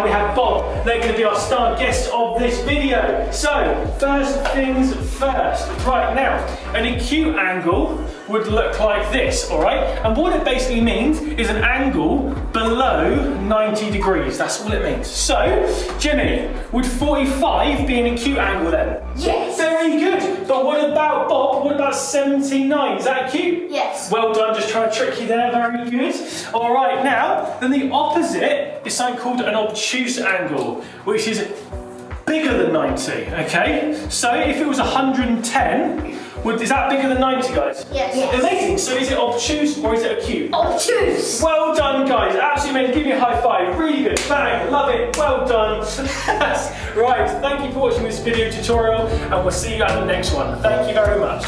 and we have Bob. They're going to be our star guests of this video. So, first things first. Right now, an acute angle would look like this, all right? And what it basically means is an angle below 90 degrees. That's all it means. So, Jimmy, would 45 be an acute angle then? Yes. Very good. But what about Bob? What about 79? Is that acute? Yes. Well done, just trying to trick you there. Very good. All right, now, then the opposite is something called an obtuse angle, which is bigger than 90, okay? So if it was 110, is that bigger than 90, guys? Yes. Amazing. So is it obtuse or is it acute? Obtuse. Well done, guys. Absolutely amazing. Give me a high five. Really good. Bang. Love it. Well done. Right. Thank you for watching this video tutorial, and we'll see you at the next one. Thank you very much.